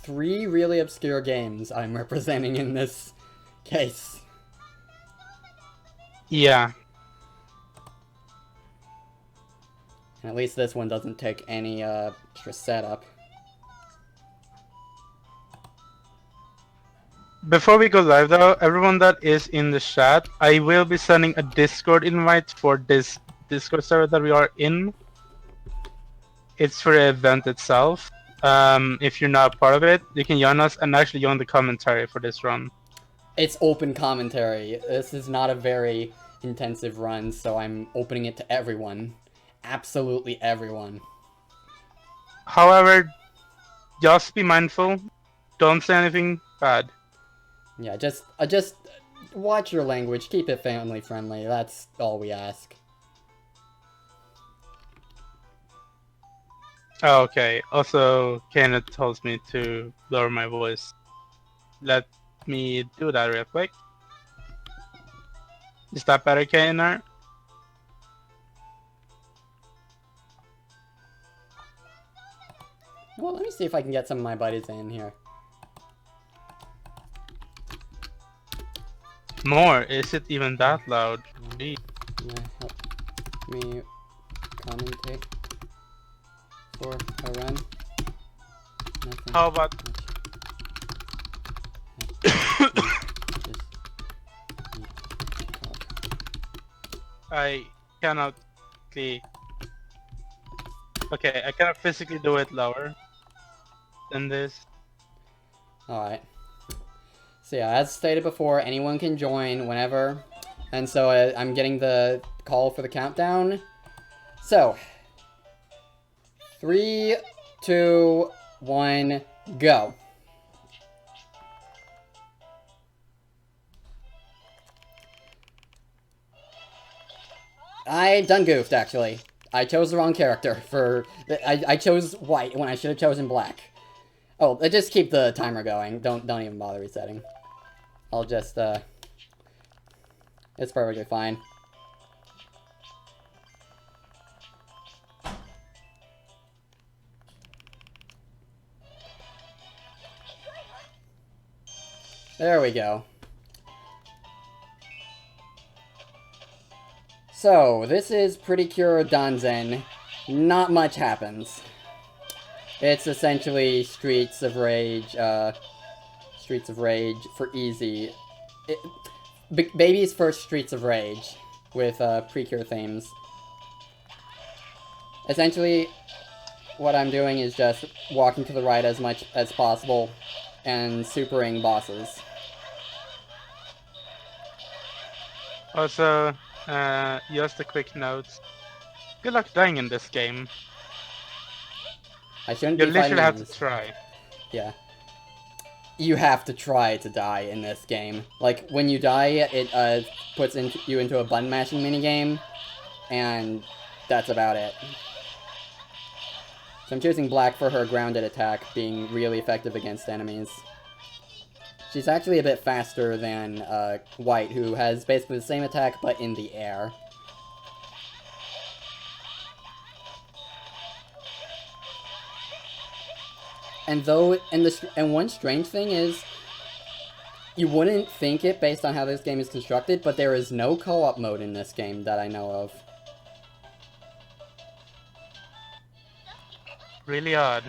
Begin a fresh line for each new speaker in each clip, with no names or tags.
Three really obscure games I'm representing in this case.
Yeah.
And at least this one doesn't take any extra setup.
Before we go live though, everyone that is in the chat, I will be sending a Discord invite for this Discord server that we are in. It's for the event itself. If you're not part of it, you can join us and actually join the commentary for this run.
It's open commentary. This is not a very intensive run, so I'm opening it to everyone. Absolutely everyone.
However, just be mindful. Don't say anything bad.
Yeah, just watch your language. Keep it family friendly. That's all we ask.
Oh, okay. Also, Kenneth tells me to lower my voice. Let me do that real quick. Is that better, Kenneth?
Well, let me see if I can get some of my buddies in here.
More? Is it even that loud?
Yeah, help me commentate for a run. Nothing.
How about... I cannot click. Okay, I cannot physically do it lower than this.
Alright. So yeah, as stated before, anyone can join whenever. And so I'm getting the call for the countdown. So, 3, 2, 1, go. I done goofed, actually. I chose the wrong character for... I chose white when I should have chosen black. Oh, just keep the timer going. Don't even bother resetting. I'll just, it's perfectly fine. There we go. So, this is Pretty Cure danzen. Not much happens. It's essentially Streets of Rage for easy. Baby's first Streets of Rage with Precure themes. Essentially, what I'm doing is just walking to the right as much as possible and supering bosses.
Also, just a quick note. Good luck dying in this game.
I shouldn't
You
be fighting
literally have
enemies.
to try.
Yeah. You have to try to die in this game. Like, when you die, it puts you into a button mashing minigame, and that's about it. So I'm choosing black for her grounded attack, being really effective against enemies. She's actually a bit faster than white, who has basically the same attack, but in the air. And one strange thing is, you wouldn't think it based on how this game is constructed, but there is no co-op mode in this game that I know of.
Really odd.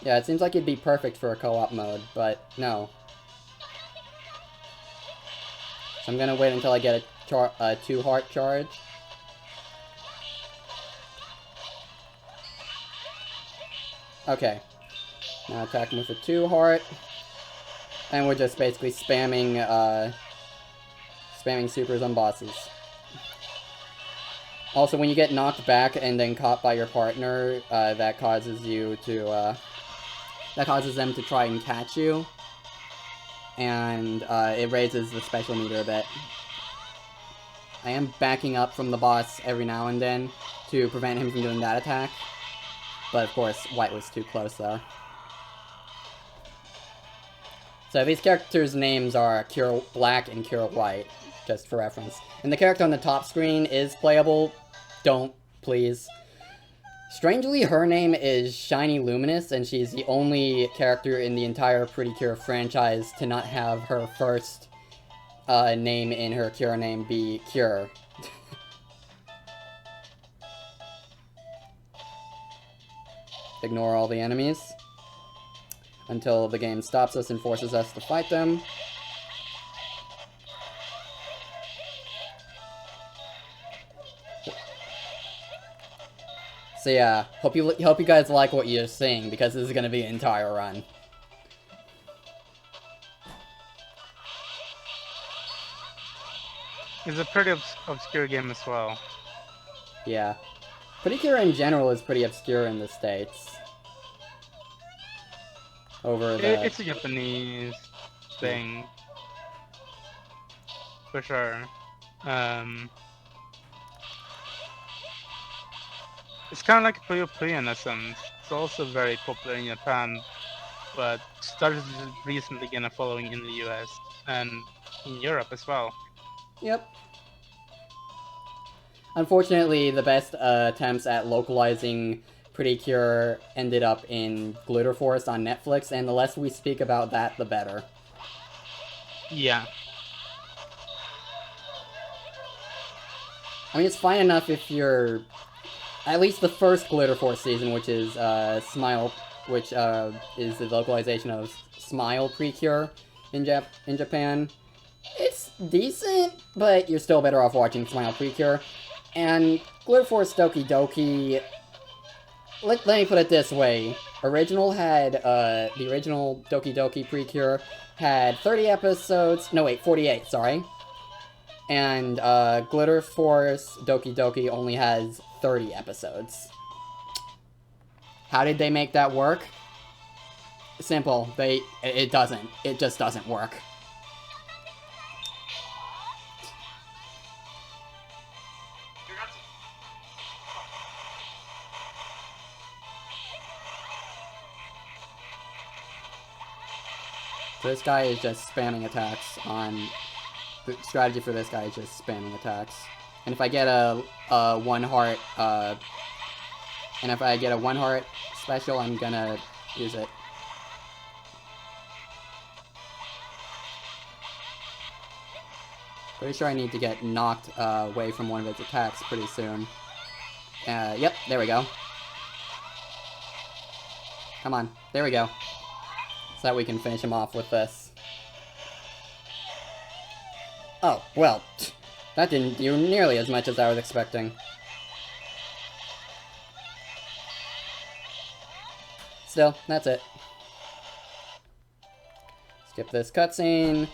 Yeah, it seems like it'd be perfect for a co-op mode, but no. So I'm gonna wait until I get a 2-heart charge. Okay. Now attack him with a 2-heart. And we're just basically spamming supers on bosses. Also, when you get knocked back and then caught by your partner, that causes them to try and catch you. And it raises the special meter a bit. I am backing up from the boss every now and then to prevent him from doing that attack. But of course, white was too close there. So these characters' names are Cure Black and Cure White, just for reference. And the character on the top screen is playable. Don't, please. Strangely, her name is Shiny Luminous, and she's the only character in the entire Pretty Cure franchise to not have her first name in her Cure name be Cure. Ignore all the enemies until the game stops us and forces us to fight them. So yeah, hope you guys like what you're seeing, because this is gonna be an entire run.
It's a pretty obscure game as well.
Yeah. Pretty Cure in general is pretty obscure in the States.
It's a Japanese thing. For sure. It's kind of like Puyo Puyo in a sense. It's also very popular in Japan, but started recently getting a following in the US and in Europe as well.
Yep. Unfortunately, the best attempts at localizing Pretty Cure ended up in Glitter Force on Netflix, and the less we speak about that, the better.
Yeah.
I mean, it's fine enough if you're... At least the first Glitter Force season, which is Smile, which is the localization of Smile Precure in Japan. It's decent, but you're still better off watching Smile Precure. And Glitter Force Doki Doki... Let me put it this way. The original Doki Doki Precure had 30 episodes... No, wait, 48, sorry. And Glitter Force Doki Doki only has 30 episodes. How did they make that work? Simple. It doesn't. It just doesn't work. So this guy is just spamming attacks on... The strategy for this guy is just spamming attacks. And if I get a one heart, special, I'm gonna use it. Pretty sure I need to get knocked away from one of its attacks pretty soon. Yep, there we go. Come on, there we go. So that we can finish him off with this. Oh, well, that didn't do nearly as much as I was expecting. Still, that's it. Skip this cutscene.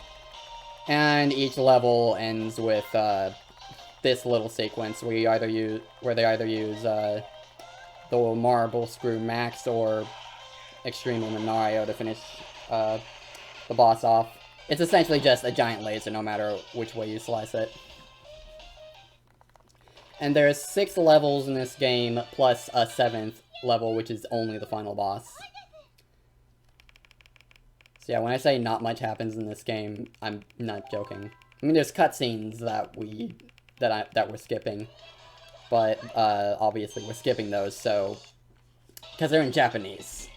And each level ends with this little sequence where they either use the Marble Screw Max or Extreme Luminario to finish the boss off. It's essentially just a giant laser, no matter which way you slice it. And there's 6 levels in this game, plus a 7th level, which is only the final boss. So yeah, when I say not much happens in this game, I'm not joking. I mean, there's cutscenes that we're skipping, but obviously we're skipping those, so because they're in Japanese.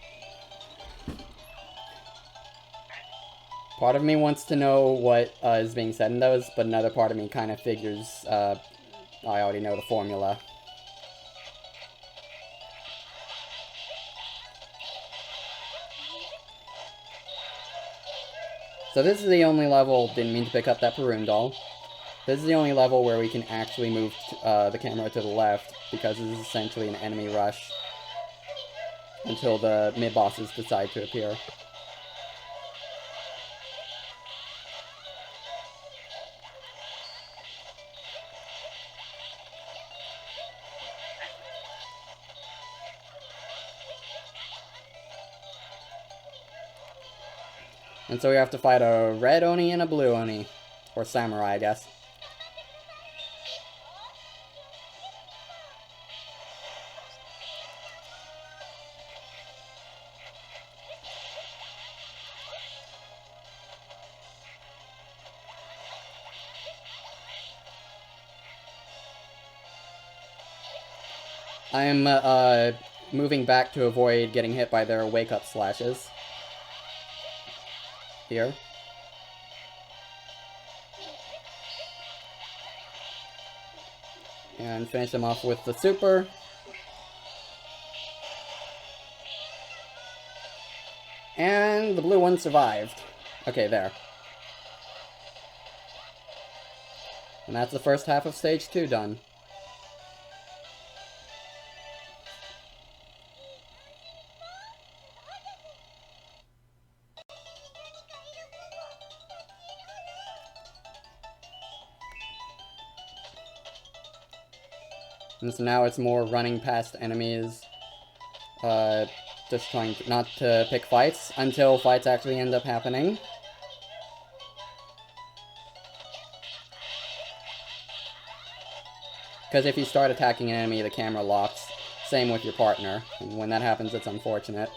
Part of me wants to know what is being said in those, but another part of me kind of figures I already know the formula. So this is the only level, didn't mean to pick up that Parun doll. This is the only level where we can actually move the camera to the left, because this is essentially an enemy rush until the mid-bosses decide to appear. And so we have to fight a red Oni and a blue Oni. Or samurai, I guess. I'm moving back to avoid getting hit by their wake-up slashes. Here. And finish them off with the super. And the blue one survived. Okay, there. And that's the first half of stage 2 done. And so now it's more running past enemies, just trying not to pick fights until fights actually end up happening. Because if you start attacking an enemy, the camera locks. Same with your partner. And when that happens, it's unfortunate.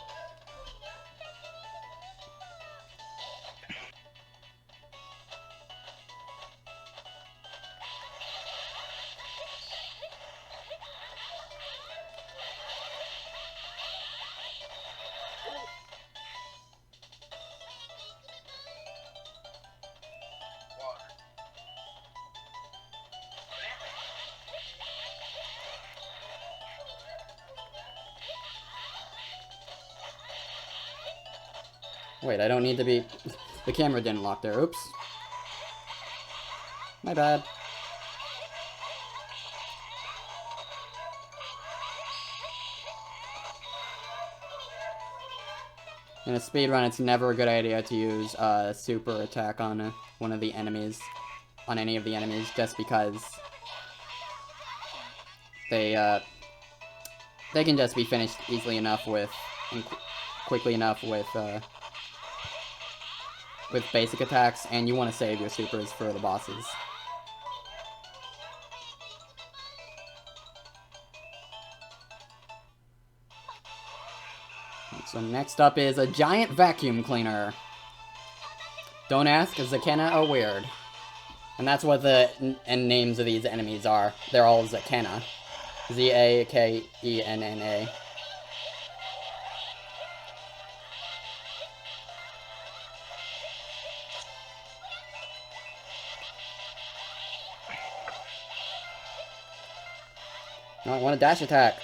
Wait, I don't need to be... The camera didn't lock there. Oops. My bad. In a speedrun, it's never a good idea to use super attack on one of the enemies. On any of the enemies, just because... They can just be finished easily enough with... And quickly enough with basic attacks, and you want to save your supers for the bosses. So next up is a giant vacuum cleaner. Don't ask, Zwataketa are weird. And that's what the names of these enemies are. They're all Zwataketa. Z-A-K-E-N-N-A. No, I want a dash attack.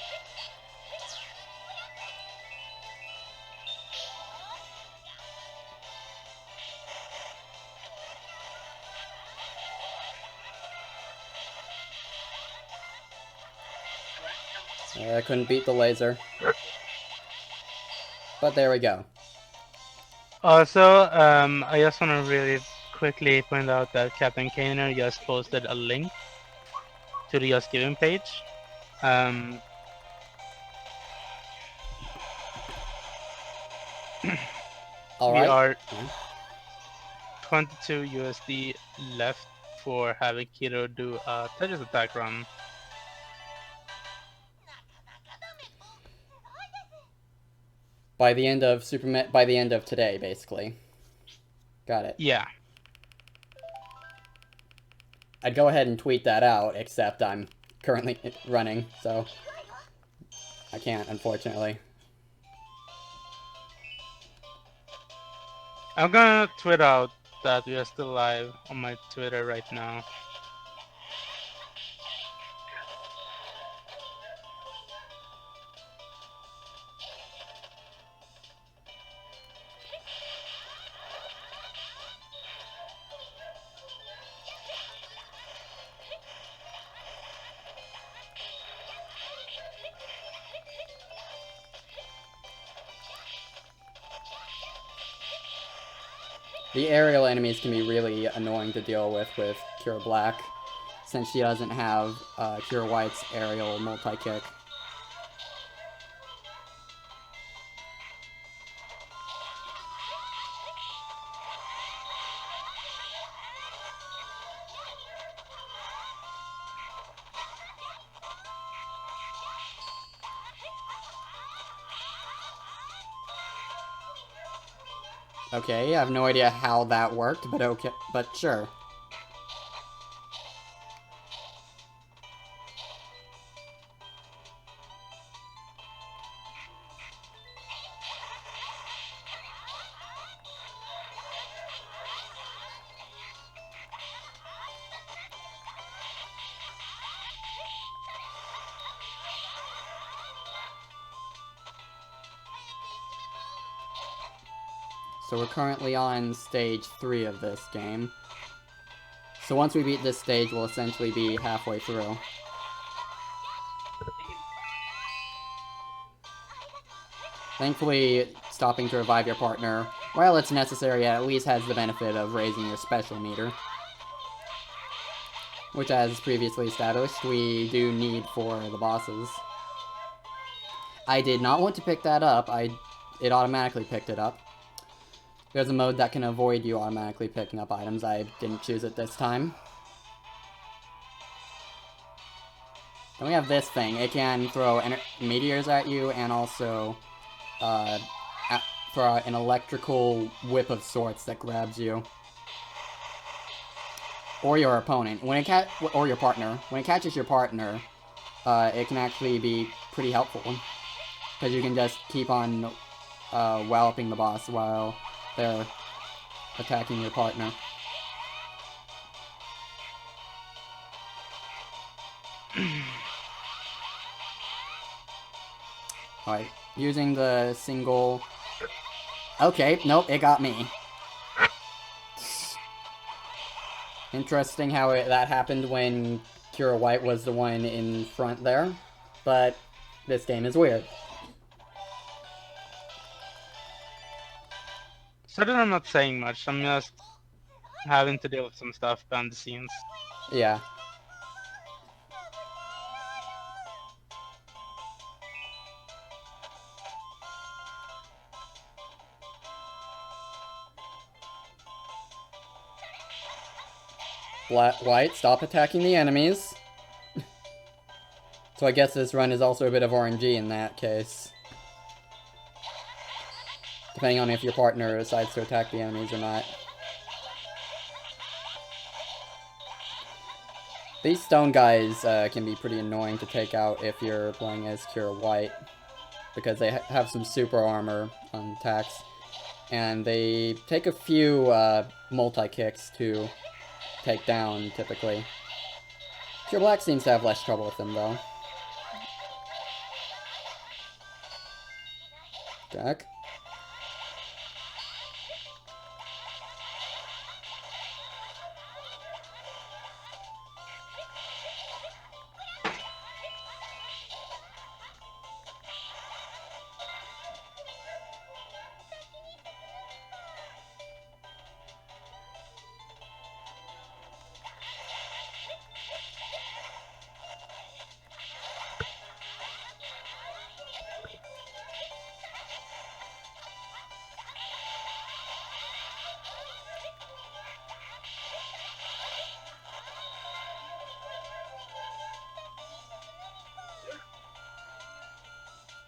I couldn't beat the laser. But there we go.
Also, I just want to really quickly point out that Captain Kaner just posted a link to the Just Giving page.
Alright.
We are 22 USD left for having Kiro do a Tetris attack run.
By the end of by the end of today, basically. Got it.
Yeah.
I'd go ahead and tweet that out, except I'm currently running, so I can't, unfortunately.
I'm gonna tweet out that we are still live on my Twitter right now.
The aerial enemies can be really annoying to deal with Cure Black, since she doesn't have Cure White's aerial multi-kick. Okay, I have no idea how that worked, but okay, but sure. So we're currently on stage 3 of this game. So once we beat this stage, we'll essentially be halfway through. Thankfully, stopping to revive your partner, while it's necessary, at least has the benefit of raising your special meter. Which, as previously established, we do need for the bosses. I did not want to pick that up. It automatically picked it up. There's a mode that can avoid you automatically picking up items. I didn't choose it this time. Then we have this thing. It can throw meteors at you and also throw out an electrical whip of sorts that grabs you. Or your opponent. Or your partner. When it catches your partner, it can actually be pretty helpful. Because you can just keep on walloping the boss while they're attacking your partner. Alright, using the single... Okay, nope, it got me. Interesting how that happened when Kira White was the one in front there. But this game is weird.
So then I'm not saying much, I'm just having to deal with some stuff behind the scenes.
Yeah. White, stop attacking the enemies. So I guess this run is also a bit of RNG in that case. Depending on if your partner decides to attack the enemies or not. These stone guys can be pretty annoying to take out if you're playing as Kira White. Because they have some super armor on attacks. And they take a few multi-kicks to take down, typically. Kira Black seems to have less trouble with them, though. Jack.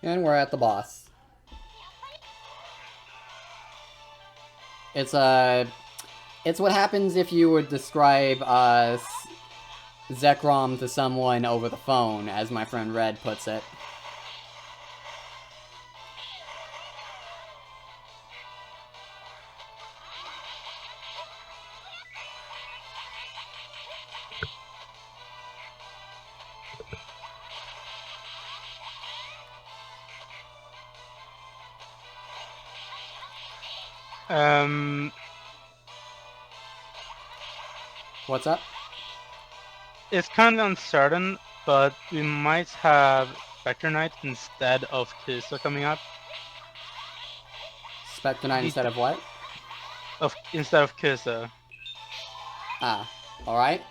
And we're at the boss. It's what happens if you would describe Zekrom to someone over the phone, as my friend Red puts it. What's up?
It's kind of uncertain, but we might have Spectre Knight instead of Kusa coming up.
Spectre Knight instead of what?
Instead of Kusa.
Ah, alright.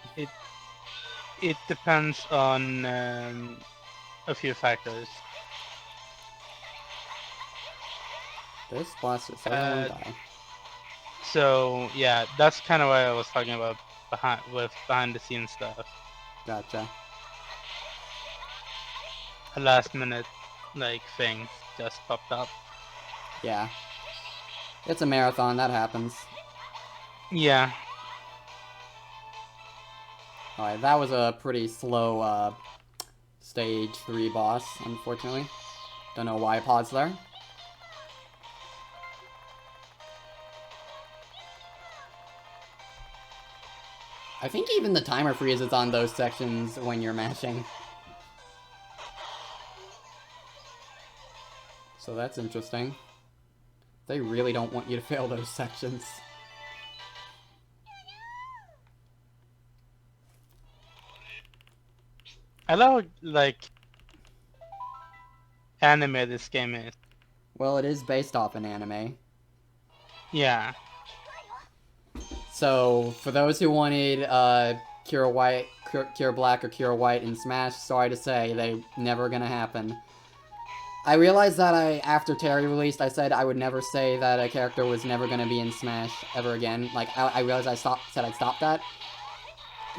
It depends on a few factors.
This boss is so gonna die.
So yeah, that's kind of what I was talking about behind the scenes stuff.
Gotcha.
A last minute thing just popped up.
Yeah. It's a marathon, that happens.
Yeah.
Alright, that was a pretty slow stage 3 boss, unfortunately. Don't know why I paused there. I think even the timer freezes on those sections when you're mashing. So that's interesting. They really don't want you to fail those sections.
I love, like, anime this game is.
Well, it is based off an anime.
Yeah.
So, for those who wanted Cure White, Cure Black, or Cure White in Smash, sorry to say, they never gonna happen. I realized that after Terry released, I said I would never say that a character was never gonna be in Smash ever again. Like, I realized said I'd stop that.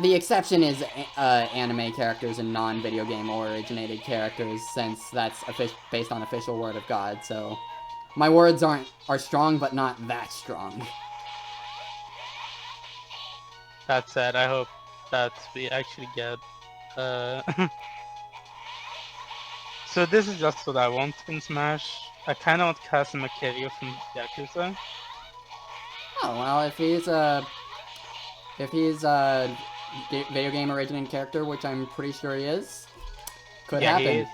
The exception is anime characters and non-video game originated characters, since that's based on official word of God. So, my words are strong, but not that strong.
That said, I hope that we actually get. So this is just what I want in Smash. I kind of want Kazuma Kiryu from Yakuza.
Oh well, if he's video game originated character, which I'm pretty sure he is, could
Yeah,
happen.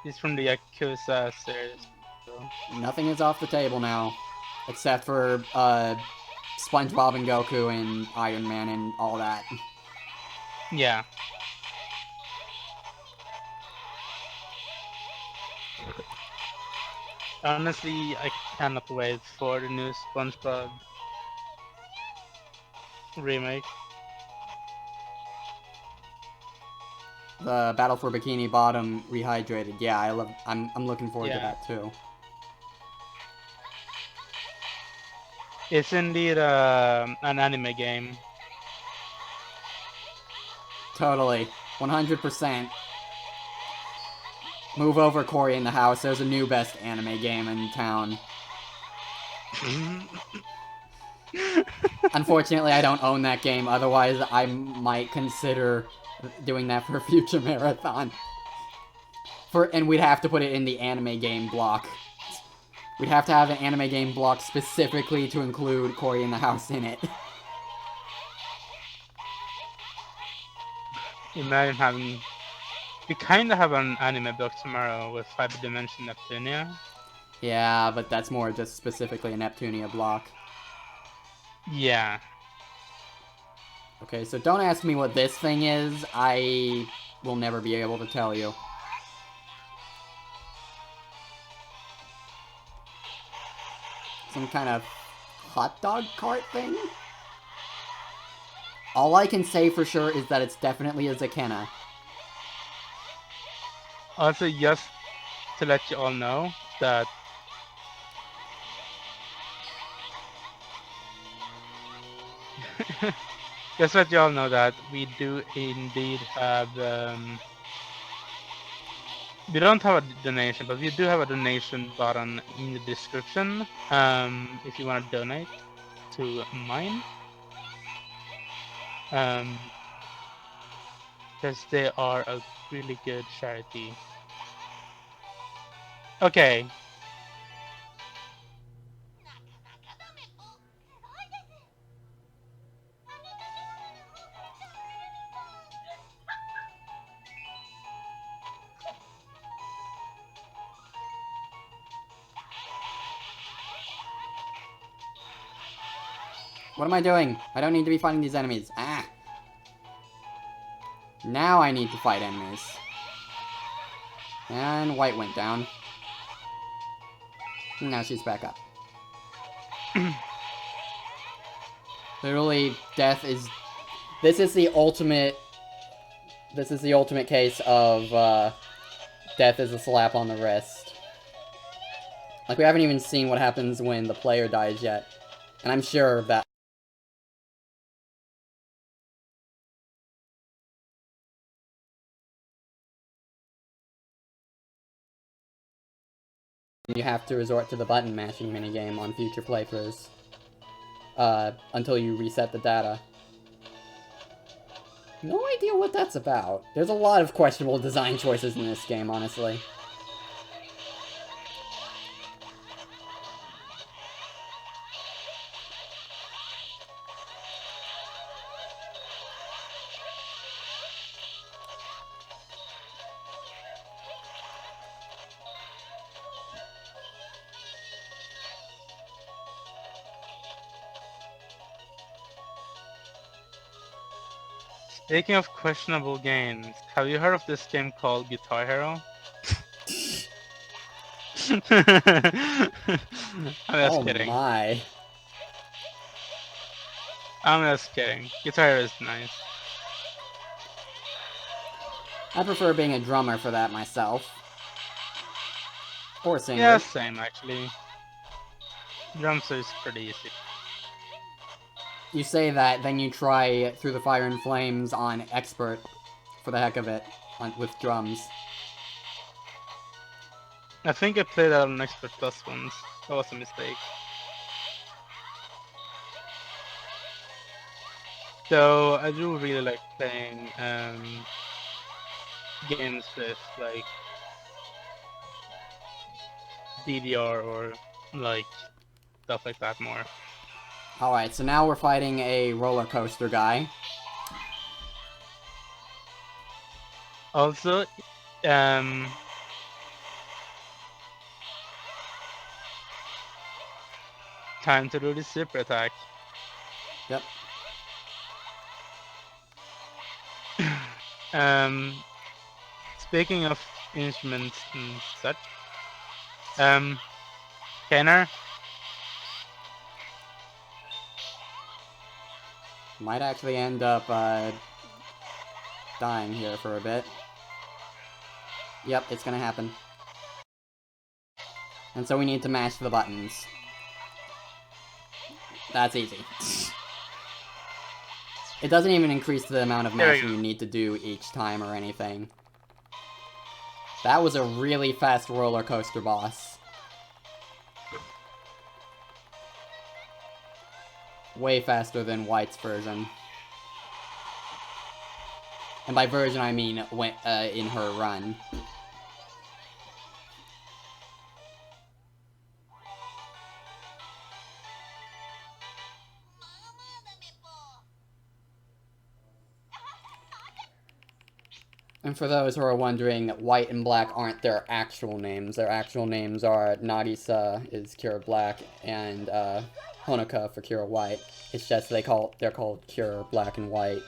He's from the Yakuza series. So.
Nothing is off the table now, except for SpongeBob and Goku and Iron Man and all that.
Yeah. Honestly, I cannot wait for the new SpongeBob remake.
The Battle for Bikini Bottom rehydrated. Yeah, I'm looking forward to that too.
It's indeed an anime game.
Totally, 100%. Move over, Corey, in the house. There's a new best anime game in town. Unfortunately, I don't own that game. Otherwise, I might consider doing that for a future marathon. And we'd have to put it in the anime game block. We'd have to have an anime game block specifically to include Corey in the house in it.
Imagine having. We kind of have an anime block tomorrow with 5 Dimension Neptunia.
Yeah, but that's more just specifically a Neptunia block.
Yeah.
Okay, so don't ask me what this thing is. I will never be able to tell you. Some kind of hot dog cart thing? All I can say for sure is that it's definitely a Zakena.
Also, just to let you all know that just let you all know that we do indeed have we don't have a donation, but we do have a donation button in the description if you want to donate to mine, because they are a really good charity. Okay.
What am I doing? I don't need to be fighting these enemies. Ah! Now I need to fight enemies. And White went down. Now she's back up. Literally, death is... This is the ultimate case of, death is a slap on the wrist. Like, we haven't even seen what happens when the player dies yet. And I'm sure that... you have to resort to the button mashing minigame on future playthroughs. Until you reset the data. No idea what that's about. There's a lot of questionable design choices in this game, honestly.
Speaking of questionable games, have you heard of this game called Guitar Hero? I'm just
Oh
kidding.
my.
I'm just kidding. Guitar Hero is nice.
I prefer being a drummer for that myself. Or
Yeah,
singer.
same actually. Drums is pretty easy.
You say that, then you try Through the Fire and Flames on Expert for the heck of it with drums.
I think I played that on Expert Plus once. That was a mistake. Though I do really like playing games with like DDR or like stuff like that more.
Alright, so now we're fighting a roller coaster guy.
Also, time to do the super attack.
Yep.
Speaking of instruments and such, Kenner,
Might actually end up dying here for a bit. Yep, it's gonna happen. And so we need to mash the buttons. That's easy. It doesn't even increase the amount of
There we
mashing
go.
you need to do each time or anything. That was a really fast roller coaster boss. Way faster than White's version. And by version I mean in her run. And for those who are wondering, White and Black aren't their actual names. Their actual names are Nagisa is Kira Black and Honoka for Kira White. It's just they're called Kira Black and White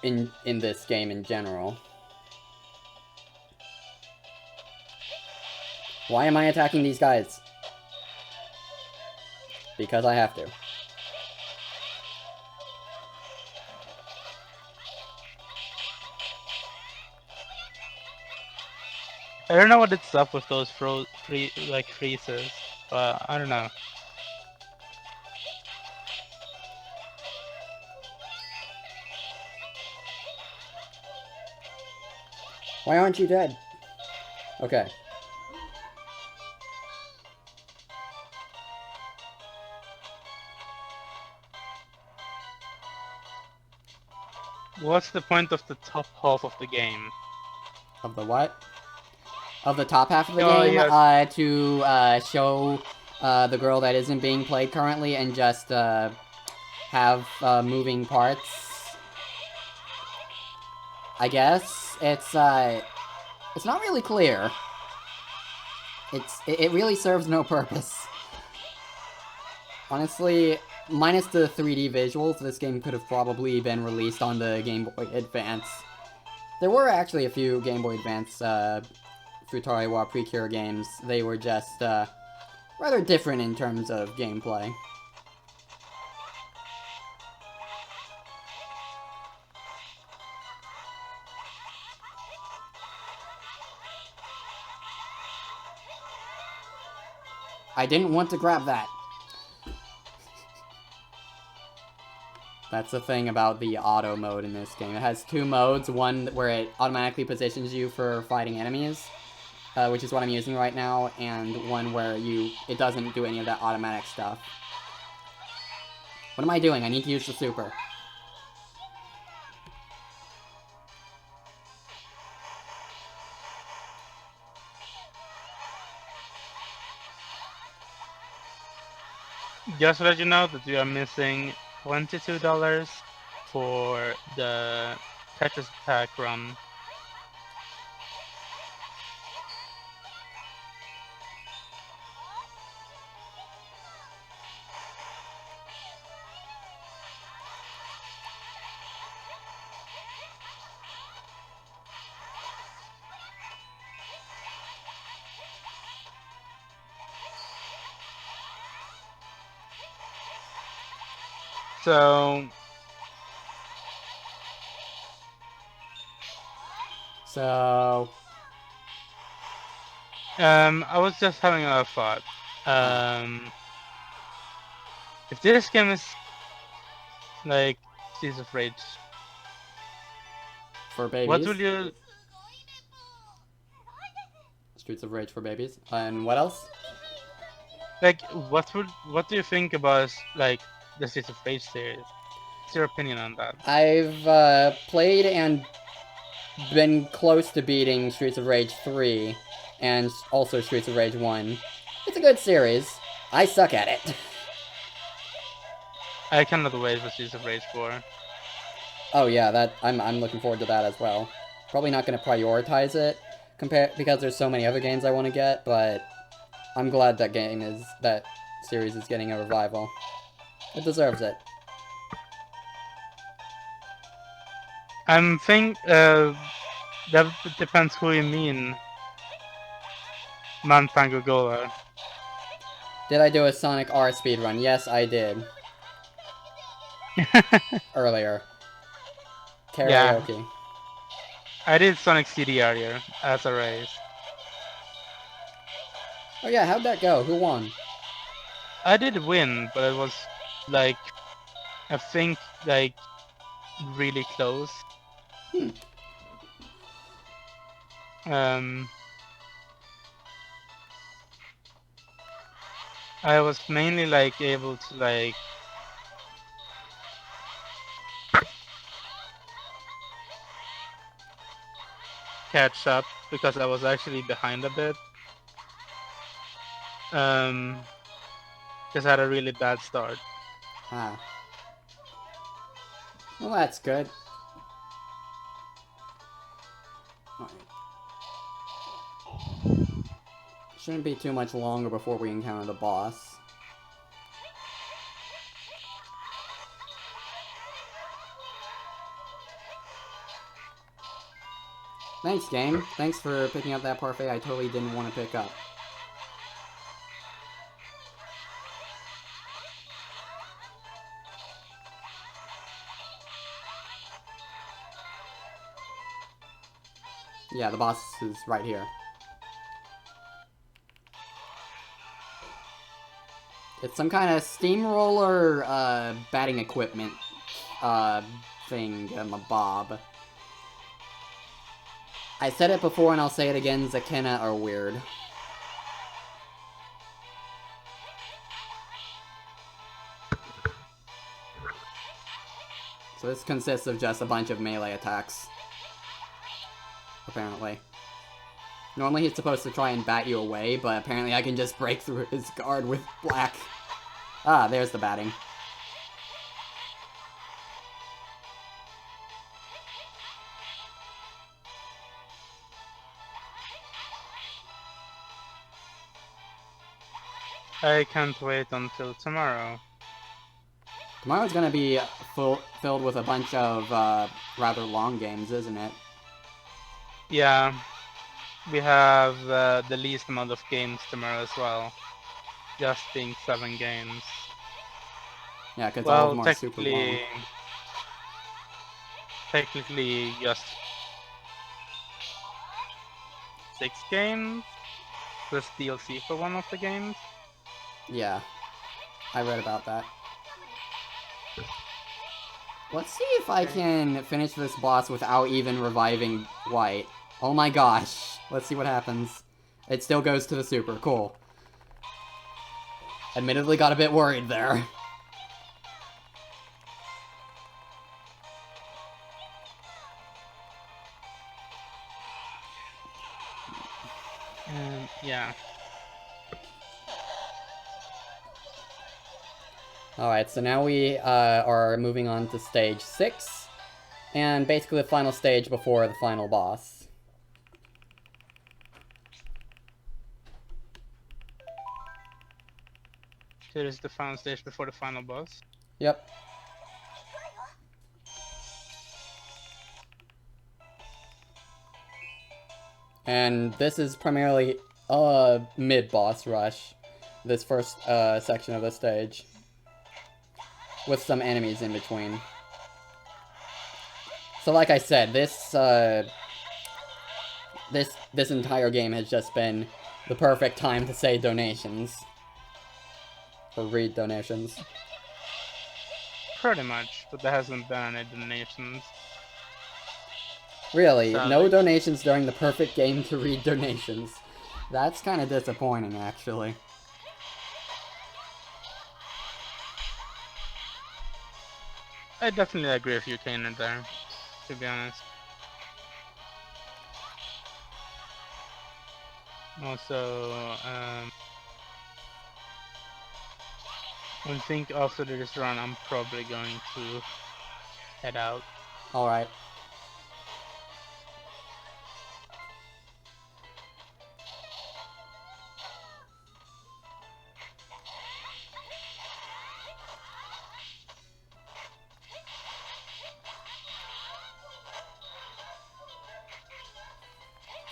in this game in general. Why am I attacking these guys? Because I have to.
I don't know what it's up with those freezes, but I don't know.
Why aren't you dead? Okay.
What's the point of the top half of the game?
Of the what? Of the top half of the
Oh,
game,
yes.
to show the girl that isn't being played currently and just have moving parts. I guess it's not really clear. It really serves no purpose. Honestly, minus the 3D visuals, this game could have probably been released on the Game Boy Advance. There were actually a few Game Boy Advance Futariwa Precure games. They were just rather different in terms of gameplay. I didn't want to grab that. That's the thing about the auto mode in this game. It has two modes, one where it automatically positions you for fighting enemies, which is what I'm using right now, and one where it doesn't do any of that automatic stuff. What am I doing? I need to use the super.
Just to let you know that we are missing $22 for the Tetris Attack run. So
So,
I was just having a thought. If this game is like Streets of Rage,
for
what
babies.
will you
Streets of Rage for babies. And what else?
like? What do you think about like the Streets of Rage series? What's your opinion on that?
I've played and been close to beating Streets of Rage 3 and also Streets of Rage 1. It's a good series. I suck at it.
I cannot wait for Streets of Rage 4.
Oh yeah, that I'm looking forward to that as well. Probably not going to prioritize it because there's so many other games I want to get, but I'm glad that series is getting a revival. It deserves it.
That depends who you mean. Mantango Gola.
Did I do a Sonic R speedrun? Yes, I did. Earlier.
Yeah,
Karaoke.
I did Sonic CD earlier as a race.
Oh yeah, how'd that go? Who won?
I did win, but it was like I think like really close.
Hmm.
Um, I was mainly like able to like catch up because I was actually behind a bit. Because I had a really bad start.
Ah. Well, that's good. Alright. Shouldn't be too much longer before we encounter the boss. Thanks, game. Thanks for picking up that parfait I totally didn't want to pick up. Yeah, the boss is right here. It's some kind of steamroller, batting equipment, thing, bob. I said it before and I'll say it again, Zwataketa are weird. So this consists of just a bunch of melee attacks. Apparently. Normally he's supposed to try and bat you away, but apparently I can just break through his guard with black. Ah, there's the batting.
I can't wait until tomorrow.
Tomorrow's gonna be filled with a bunch of rather long games, isn't it?
Yeah, we have the least amount of games tomorrow as well. Just being 7 games.
Yeah, because all of
Well,
them are super long.
technically just 6 games plus DLC for one of the games.
Yeah, I read about that. Let's see if I can finish this boss without even reviving White. Oh my gosh. Let's see what happens. It still goes to the super. Cool. Admittedly got a bit worried there.
Yeah.
Alright, so now we are moving on to stage 6. And basically the final stage before the final boss.
So this is the final stage before the final boss.
Yep. And this is primarily a mid-boss rush. This first section of the stage. with some enemies in between. So like I said, this entire game has just been the perfect time to say donations. Or read donations.
Pretty much, but there hasn't been any donations.
Really,
Sadly.
no donations during the perfect game to read donations. That's kind of disappointing, actually.
I definitely agree with you, Kaner, there, to be honest. Also, I think after this run, I'm probably going to head out.
Alright.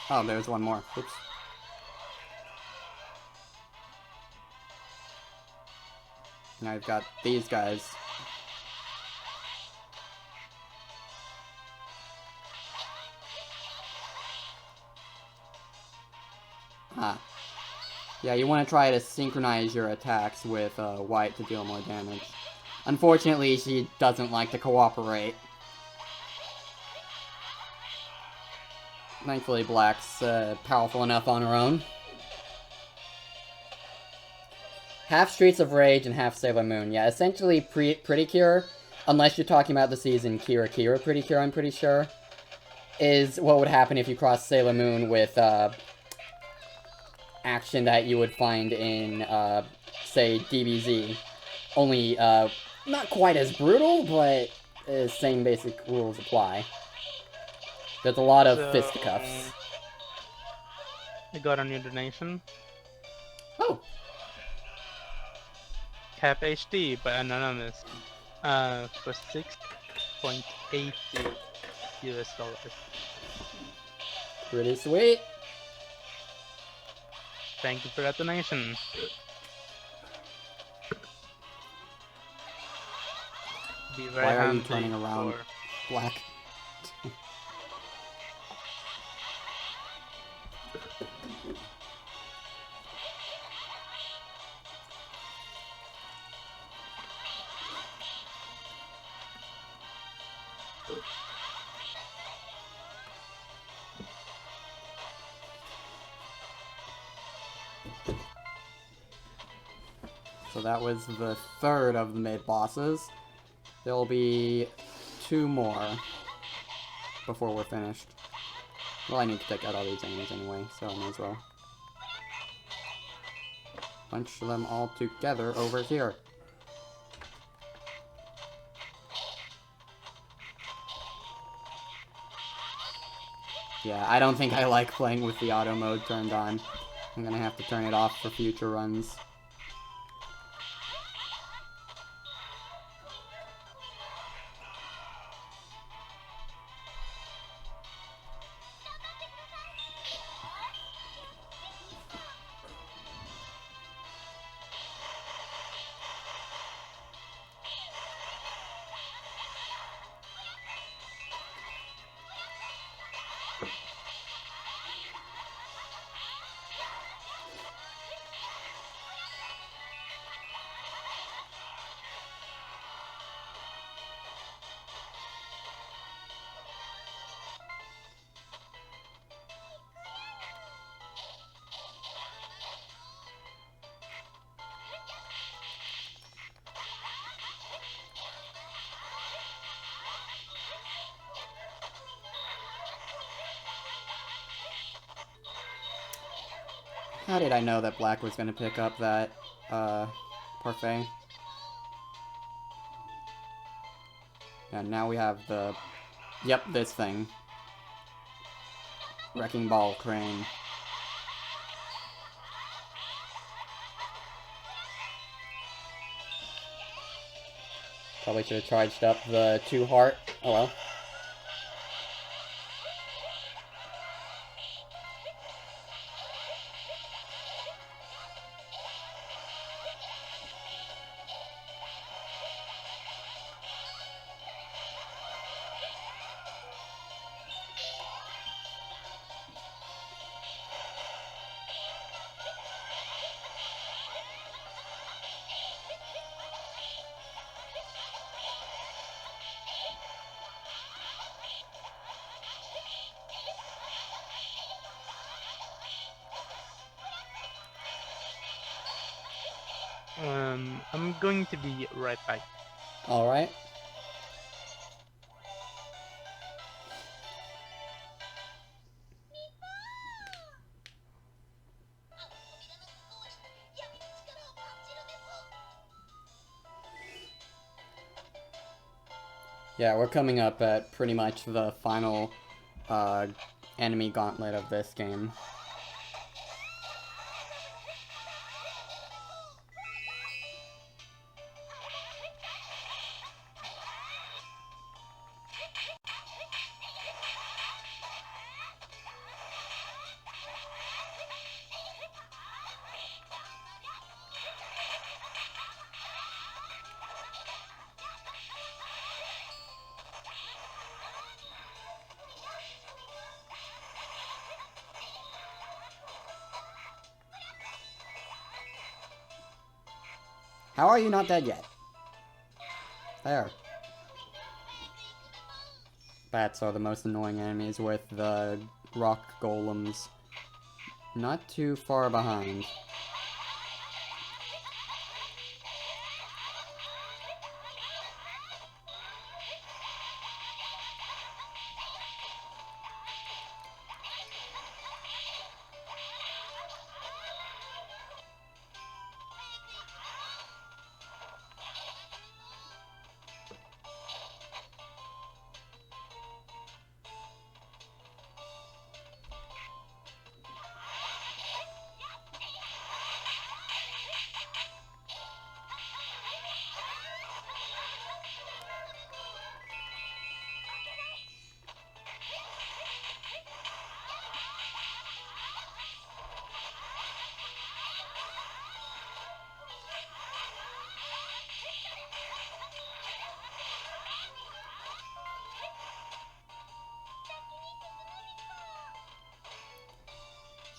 Oh, there's one more. Oops. Now I've got these guys. Ah. Yeah, you want to try to synchronize your attacks with White to deal more damage. Unfortunately, she doesn't like to cooperate. Thankfully, Black's powerful enough on her own. Half Streets of Rage and half Sailor Moon. Yeah, essentially Pretty Cure, unless you're talking about the season Kira Kira Pretty Cure, I'm pretty sure, is what would happen if you crossed Sailor Moon with action that you would find in, say, DBZ. Only, not quite as brutal, but same basic rules apply. There's a lot of fisticuffs.
I got a new donation.
Oh!
Cap HD by Anonymous. For 6.80 US dollars.
Pretty sweet.
Thank you for that donation. Be very
Why are you
handy
turning around,
for...
Black? So that was the third of the mid-bosses. There'll be 2 more before we're finished. Well, I need to take out all these enemies anyway, so I may as well bunch them all together over here. Yeah, I don't think I like playing with the auto mode turned on. I'm gonna have to turn it off for future runs. How did I know that Black was gonna pick up that, parfait? And now we have the... Yep, this thing. Wrecking Ball Crane. Probably should have charged up the 2 heart. Oh well.
I'm going to be right back.
Alright. Yeah, we're coming up at pretty much the final enemy gauntlet of this game. How are you not dead yet? There. Bats are the most annoying enemies, with the rock golems not too far behind.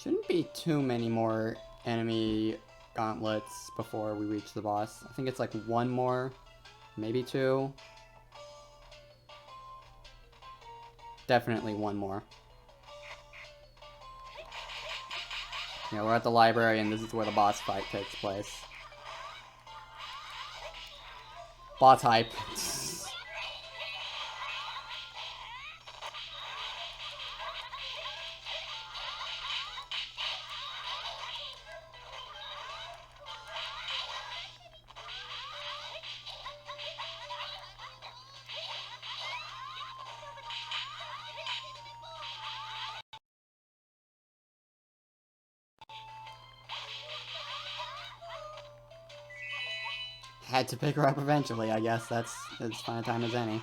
Shouldn't be too many more enemy gauntlets before we reach the boss. I think it's like one more, maybe two. Definitely one more. Yeah, we're at the library and this is where the boss fight takes place. Boss hype. Had to pick her up eventually, I guess. That's as fine a time as any.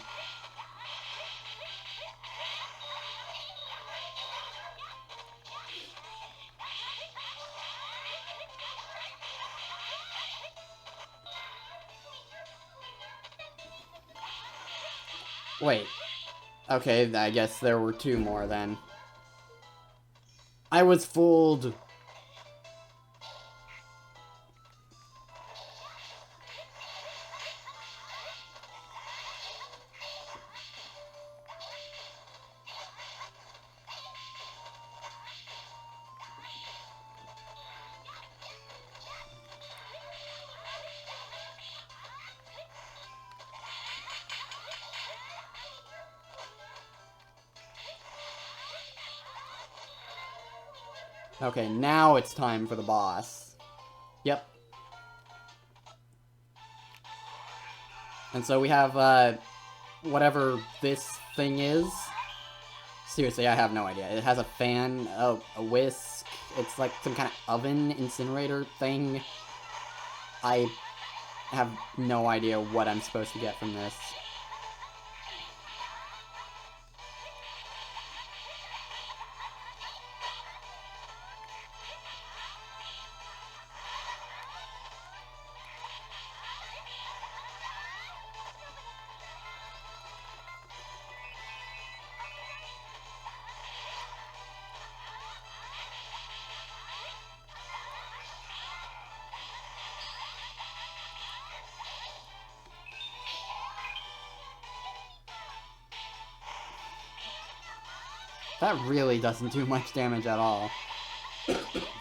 Wait. Okay, I guess there were two more then. I was fooled! Okay, now it's time for the boss. Yep. And so we have, whatever this thing is. Seriously, I have no idea. It has a fan, a whisk. It's like some kind of oven incinerator thing. I have no idea what I'm supposed to get from this. That really doesn't do much damage at all.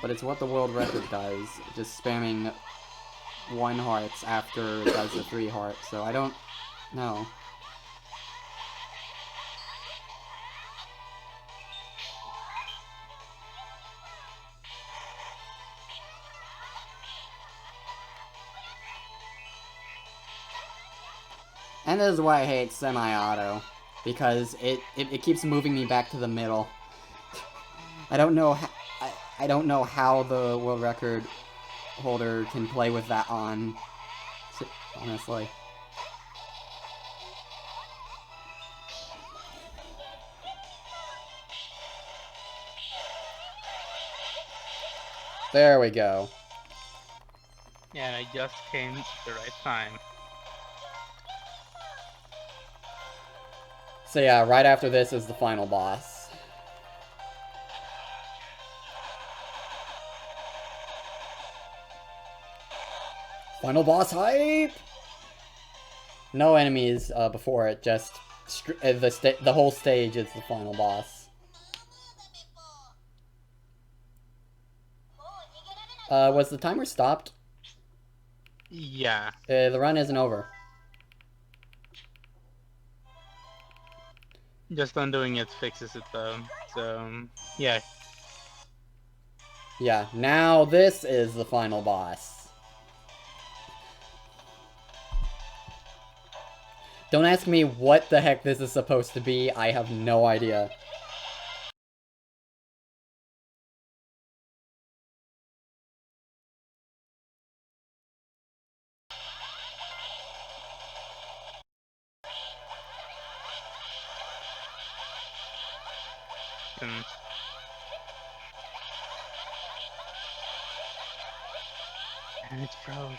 But it's what the world record does, just spamming 1 hearts after it does the 3 hearts, so I don't know. And this is why I hate semi-auto, because it keeps moving me back to the middle. I don't know I don't know how the world record holder can play with that on, honestly. There we go.
Yeah, and I just came at the right time.
So yeah, right after this is the final boss. Final boss hype! No enemies before it, just the whole stage is the final boss. Was the timer stopped?
Yeah.
The run isn't over.
Just undoing it fixes it though. So, yeah.
Yeah, now this is the final boss. Don't ask me what the heck this is supposed to be, I have no idea.
And it froze.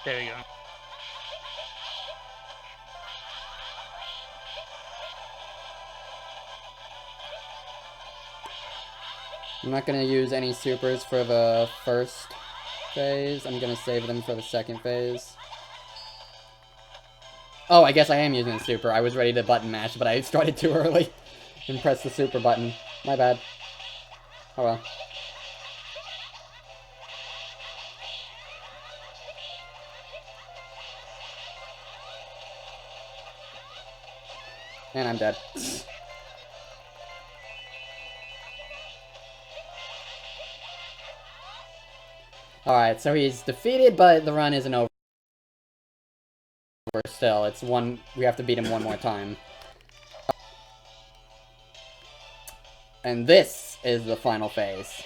There we go.
I'm not gonna use any supers for the first phase. I'm gonna save them for the second phase. Oh, I guess I am using a super. I was ready to button mash, but I started too early and pressed the super button. My bad. Oh well. And I'm dead. Alright, so he's defeated, but the run isn't over still. It's one... We have to beat him one more time. And this is the final phase.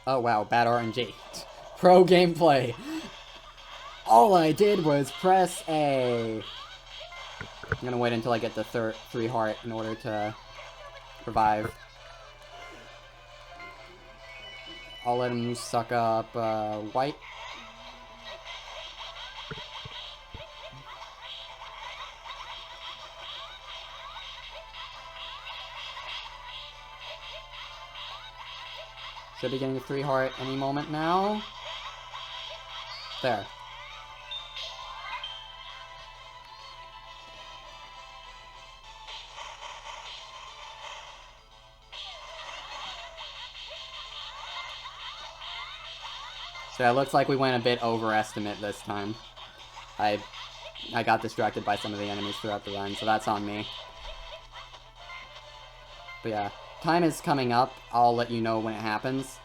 Oh wow, bad RNG. Pro gameplay. All I did was press A. I'm gonna wait until I get the 3 heart in order to revive. I'll let him suck up white. Should be getting a 3 heart any moment now. There. So it looks like we went a bit overestimate this time. I got distracted by some of the enemies throughout the run, so that's on me. But yeah, time is coming up. I'll let you know when it happens.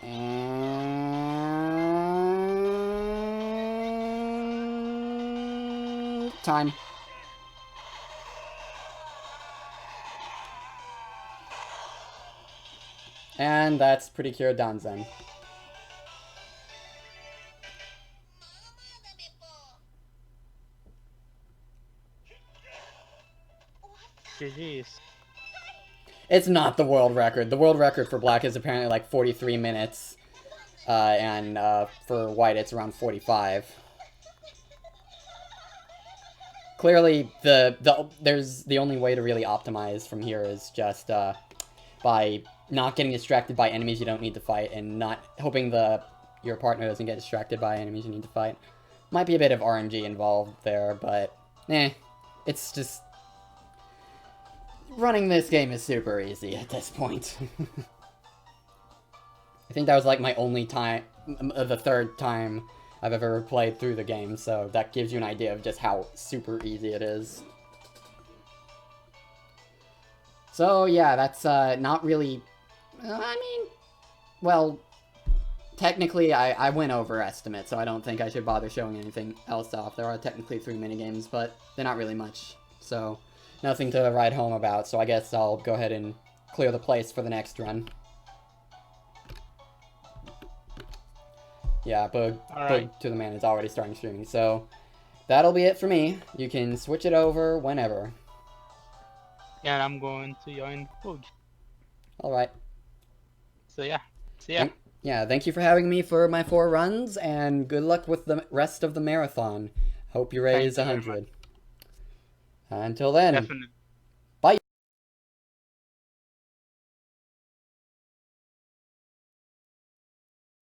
And... time. And that's pretty cured danzen.
GG's.
It's not the world record. The world record for black is apparently like 43 minutes. And for white it's around 45. Clearly, the only way to really optimize from here is just by not getting distracted by enemies you don't need to fight, and not hoping your partner doesn't get distracted by enemies you need to fight. Might be a bit of RNG involved there, but it's just running this game is super easy at this point. I think that was like my only time, the third time I've ever played through the game, so that gives you an idea of just how super easy it is. So yeah, that's not really... I mean, well, technically I went over estimate, so I don't think I should bother showing anything else off. There are technically 3 minigames, but they're not really much, so nothing to write home about, so I guess I'll go ahead and clear the place for the next run. Yeah, Bug to the Man is already starting streaming, so that'll be it for me. You can switch it over whenever.
Yeah, and I'm going to join Bug.
Alright.
So yeah, see ya.
Yeah, thank you for having me for my 4 runs, and good luck with the rest of the marathon. Hope you raise 100. Until then.
Definitely.